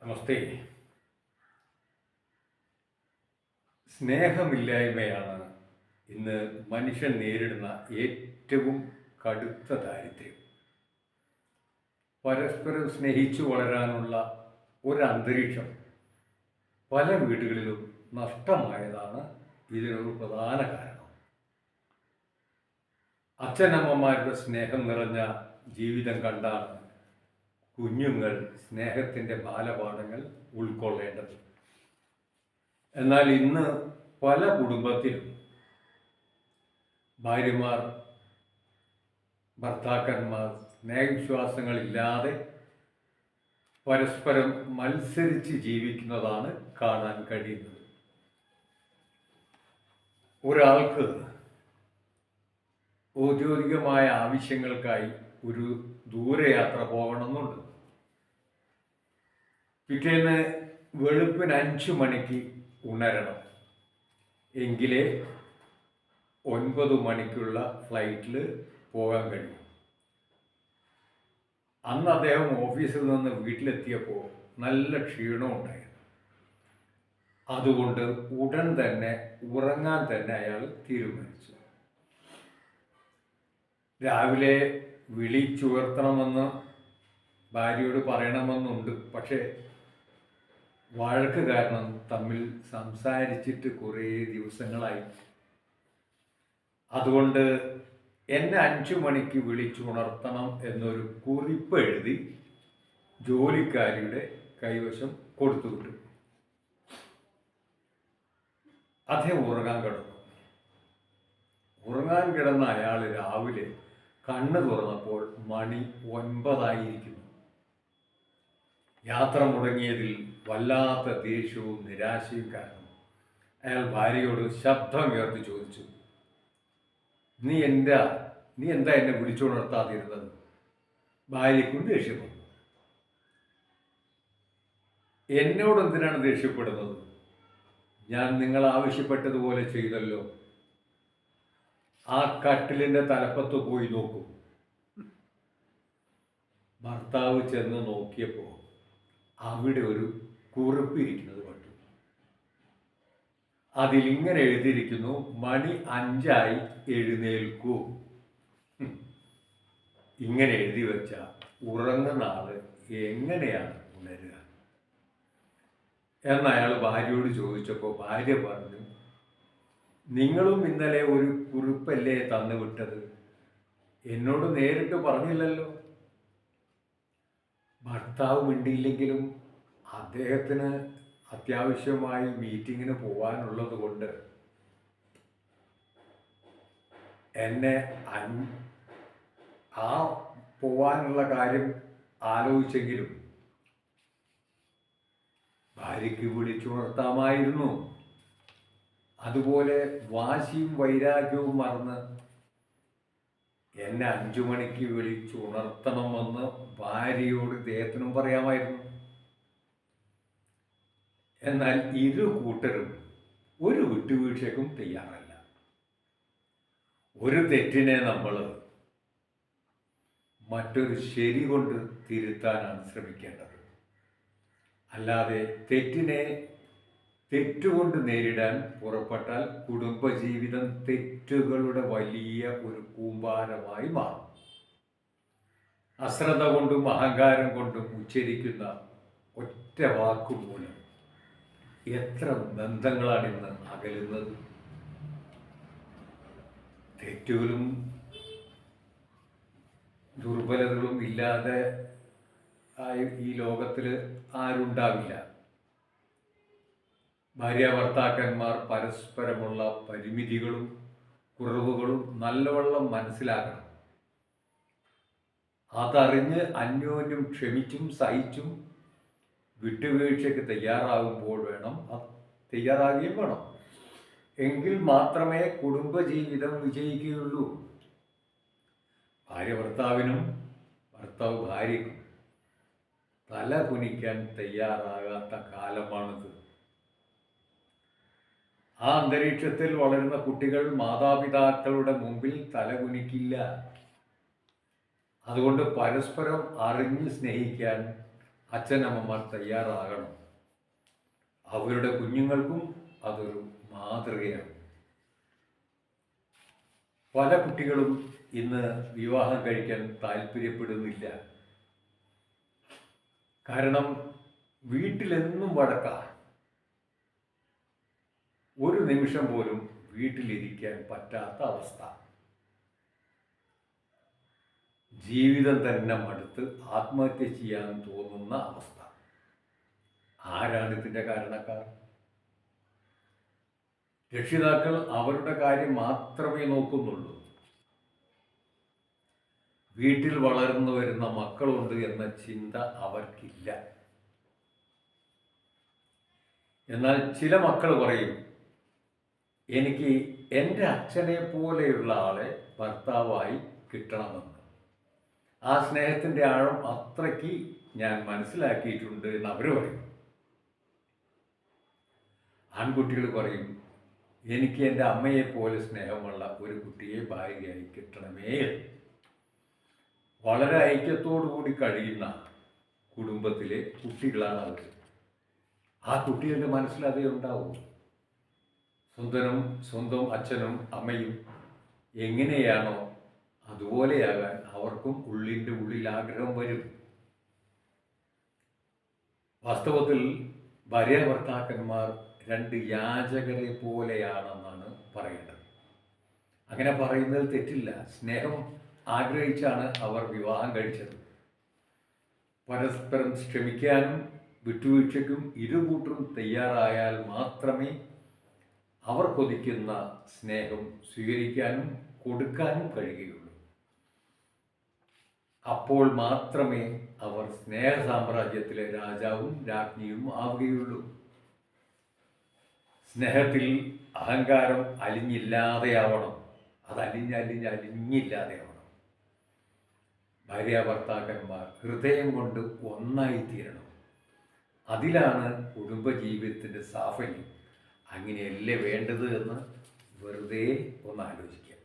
നമസ്തേ. സ്നേഹമില്ലായ്മയാണ് ഇന്ന് മനുഷ്യൻ നേരിടുന്ന ഏറ്റവും കടുത്ത ദാരിദ്ര്യം. പരസ്പരം സ്നേഹിച്ചു വളരാനുള്ള ഒരു അന്തരീക്ഷം പല വീടുകളിലും നഷ്ടമായതാണ് ഇതിനൊരു പ്രധാന കാരണം. അച്ഛനമ്മമാരുടെ സ്നേഹം നിറഞ്ഞ ജീവിതം കണ്ടാണ് കുഞ്ഞുങ്ങൾ സ്നേഹത്തിൻ്റെ ബാലപാഠങ്ങൾ ഉൾക്കൊള്ളേണ്ടത്. എന്നാൽ ഇന്ന് പല കുടുംബത്തിലും ഭാര്യമാർ, ഭർത്താക്കന്മാർ സ്നേഹവിശ്വാസങ്ങളില്ലാതെ പരസ്പരം മത്സരിച്ച് ജീവിക്കുന്നതാണ് കാണാൻ കഴിയുന്നത്. ഒരാൾക്ക് ഔദ്യോഗികമായ ആവശ്യങ്ങൾക്കായി ഒരു ദൂരയാത്ര പോകണമെന്നുണ്ട്. പിറ്റേന്ന് വെളുപ്പിന് 5 മണിക്ക് ഉണരണം. എങ്കിലേ 9 മണിക്കുള്ള ഫ്ലൈറ്റിൽ പോകാൻ കഴിയും. അന്ന് അദ്ദേഹം ഓഫീസിൽ നിന്ന് വീട്ടിലെത്തിയപ്പോൾ നല്ല ക്ഷീണമുണ്ടായിരുന്നു. അതുകൊണ്ട് ഉടൻ തന്നെ ഉറങ്ങാൻ തന്നെ അയാൾ തീരുമാനിച്ചു. രാവിലെ വിളിച്ചുയർത്തണമെന്ന് ഭാര്യയോട് പറയണമെന്നുണ്ട്. പക്ഷേ വഴക്ക് കാരണം തമ്മിൽ സംസാരിച്ചിട്ട് കുറേ ദിവസങ്ങളായി. അതുകൊണ്ട് എന്നെ 5 മണിക്ക് വിളിച്ചുണർത്തണം എന്നൊരു കുറിപ്പ് എഴുതി ജോലിക്കാരിയുടെ കൈവശം കൊടുത്തുവിട്ടു. അദ്ദേഹം ഉറങ്ങാൻ കിടന്നു. ഉറങ്ങാൻ കിടന്ന അയാൾ രാവിലെ കണ്ണ് തുറന്നപ്പോൾ മണി 9 ആയിരിക്കുന്നു. യാത്ര മുടങ്ങിയതിൽ വല്ലാത്ത ദേഷ്യവും നിരാശയും കാരണം അയാൾ ഭാര്യയോട് ശബ്ദം ഉയർത്തി ചോദിച്ചു, നീ എന്താ എന്നെ വിളിച്ചുണർത്താതിരുന്നത്? ഭാര്യയ്ക്കും ദേഷ്യം വന്നു. എന്നോട് എന്തിനാണ് ദേഷ്യപ്പെടുന്നത്? ഞാൻ നിങ്ങൾ ആവശ്യപ്പെട്ടതുപോലെ ചെയ്തല്ലോ. ആ കട്ടിലിൻ്റെ തലപ്പത്ത് പോയി നോക്കൂ. ഭർത്താവ് ചെന്ന് നോക്കിയപ്പോൾ അവിടെ ഒരു കുറിപ്പിരിക്കുന്നത് കണ്ടു. അതിലിങ്ങനെ എഴുതിയിരിക്കുന്നു, മണി 5 എഴുന്നേൽക്കൂ. ഇങ്ങനെ എഴുതി വെച്ച ഉറങ്ങുന്ന ആള് എങ്ങനെയാണ് ഉണരുക എന്നയാൾ ഭാര്യയോട് ചോദിച്ചപ്പോൾ ഭാര്യ പറഞ്ഞു, നിങ്ങളും ഇന്നലെ ഒരു കുറിപ്പല്ലേ തന്നു വിട്ടത്? എന്നോട് നേരിട്ട് പറഞ്ഞില്ലല്ലോ. ഭർത്താവ് മിണ്ടിയില്ലെങ്കിലും അദ്ദേഹത്തിന് അത്യാവശ്യമായി മീറ്റിങ്ങിന് പോകാനുള്ളത് കൊണ്ട് എന്നെ ആ പോവാനുള്ള കാര്യം ആലോചിച്ചെങ്കിലും ഭാര്യയ്ക്ക് വിളിച്ചുണർത്താമായിരുന്നു. അതുപോലെ വാശിയും വൈരാഗ്യവും മറന്ന് എന്നെ 5 മണിക്ക് വിളിച്ചുണർത്തണമെന്ന് ഭാര്യയോട് ഇദ്ദേഹത്തിനും പറയാമായിരുന്നു. എന്നാൽ ഇരു കൂട്ടരും ഒരു വിട്ടുവീഴ്ചയ്ക്കും തയ്യാറല്ല. ഒരു തെറ്റിനെ നമ്മൾ മറ്റൊരു ശരി കൊണ്ട് തിരുത്താനാണ് ശ്രമിക്കേണ്ടത്. അല്ലാതെ തെറ്റിനെ തെറ്റുകൊണ്ട് നേരിടാൻ പുറപ്പെട്ടാൽ കുടുംബജീവിതം തെറ്റുകളുടെ വലിയ ഒരു കൂമ്പാരമായി മാറും. അശ്രദ്ധ കൊണ്ടും അഹങ്കാരം കൊണ്ടും ഉച്ചരിക്കുന്ന ഒറ്റ വാക്കുമൂലം എത്ര ബന്ധങ്ങളാണ് ഇന്ന് അകലുന്നത്. തെറ്റുകളും ദുർബലതകളും ഇല്ലാതെ ഈ ലോകത്തിൽ ആരുണ്ടാവില്ല. ഭാര്യ ഭർത്താക്കന്മാർ പരസ്പരമുള്ള പരിമിതികളും കുറവുകളും നല്ലവണ്ണം മനസ്സിലാക്കണം. അതറിഞ്ഞ് അന്യോന്യം ക്ഷമിച്ചും സഹിച്ചും വിട്ടുവീഴ്ചയ്ക്ക് തയ്യാറാകുകയും വേണം. എങ്കിൽ മാത്രമേ കുടുംബജീവിതം വിജയിക്കുകയുള്ളൂ. ഭാര്യ ഭർത്താവിനും ഭർത്താവ് ഭാര്യയ്ക്കും തല കുനിക്കാൻ തയ്യാറാകാത്ത കാലമാണിത്. ആ അന്തരീക്ഷത്തിൽ വളരുന്ന കുട്ടികൾ മാതാപിതാക്കളുടെ മുമ്പിൽ തലകുനിക്കില്ല. അതുകൊണ്ട് പരസ്പരം അറിഞ്ഞ് സ്നേഹിക്കാൻ അച്ഛനമ്മമാർ തയ്യാറാകണം. അവരുടെ കുഞ്ഞുങ്ങൾക്കും അതൊരു മാതൃകയാണ്. പല കുട്ടികളും ഇന്ന് വിവാഹം കഴിക്കാൻ താല്പര്യപ്പെടുന്നില്ല. കാരണം വീട്ടിലെന്നും വഴക്കാണ്. ഒരു നിമിഷം പോലും വീട്ടിലിരിക്കാൻ പറ്റാത്ത അവസ്ഥ. ജീവിതം തന്നെ മടുത്ത് ആത്മഹത്യ ചെയ്യാൻ തോന്നുന്ന അവസ്ഥ. ആരാണ് ഇതിൻ്റെ കാരണക്കാർ? രക്ഷിതാക്കൾ അവരുടെ കാര്യം മാത്രമേ നോക്കുന്നുള്ളൂ. വീട്ടിൽ വളർന്നു വരുന്ന മക്കളുണ്ട് എന്ന ചിന്ത അവർക്കില്ല. എന്നാൽ ചില മക്കൾ പറയും, എനിക്ക് എൻ്റെ അച്ഛനെ പോലെയുള്ള ആളെ ഭർത്താവായി കിട്ടണമെന്ന്. ആ സ്നേഹത്തിൻ്റെ ആഴം അത്രയ്ക്ക് ഞാൻ മനസ്സിലാക്കിയിട്ടുണ്ട് എന്ന് അവർ പറയും. ആൺകുട്ടികൾ പറയും, എനിക്ക് എൻ്റെ അമ്മയെ പോലെ സ്നേഹമുള്ള ഒരു കുട്ടിയെ ഭാര്യയായി കിട്ടണമേ. വളരെ ഐക്യത്തോടുകൂടി കഴിയുന്ന കുടുംബത്തിലെ കുട്ടികളാണ് അവർ. ആ കുട്ടികളുടെ മനസ്സിലതേ ഉണ്ടാവും. സ്വന്തം അച്ഛനും അമ്മയും എങ്ങനെയാണോ അതുപോലെയാകാൻ അവർക്കും ഉള്ളിൻ്റെ ഉള്ളിൽ ആഗ്രഹം വരും. വാസ്തവത്തിൽ ഭാര്യ ഭർത്താക്കന്മാർ രണ്ട് യാചകരെ പോലെയാണെന്നാണ് പറയേണ്ടത്. അങ്ങനെ പറയുന്നതിൽ തെറ്റില്ല. സ്നേഹം ആഗ്രഹിച്ചാണ് അവർ വിവാഹം കഴിച്ചത്. പരസ്പരം ശ്രമിക്കാനും വിട്ടുവീഴ്ചയ്ക്കും ഇരുകൂട്ടരും തയ്യാറായാൽ മാത്രമേ അവർ കൊതിക്കുന്ന സ്നേഹം സ്വീകരിക്കാനും കൊടുക്കാനും കഴിയുകയുള്ളൂ. അപ്പോൾ മാത്രമേ അവർ സ്നേഹ സാമ്രാജ്യത്തിലെ രാജാവും രാജ്ഞിയും ആവുകയുള്ളൂ. സ്നേഹത്തിൽ അഹങ്കാരം അലിഞ്ഞില്ലാതെയാവണം. അത് അലിഞ്ഞില്ലാതെയാവണം. ഭാര്യ ഭർത്താക്കന്മാർ ഹൃദയം കൊണ്ട് ഒന്നായിത്തീരണം. അതിലാണ് കുടുംബജീവിതത്തിൻ്റെ സാഫല്യം. അങ്ങനെയല്ലേ വേണ്ടത് എന്ന് വെറുതെ ഒന്ന് ആലോചിക്കുക.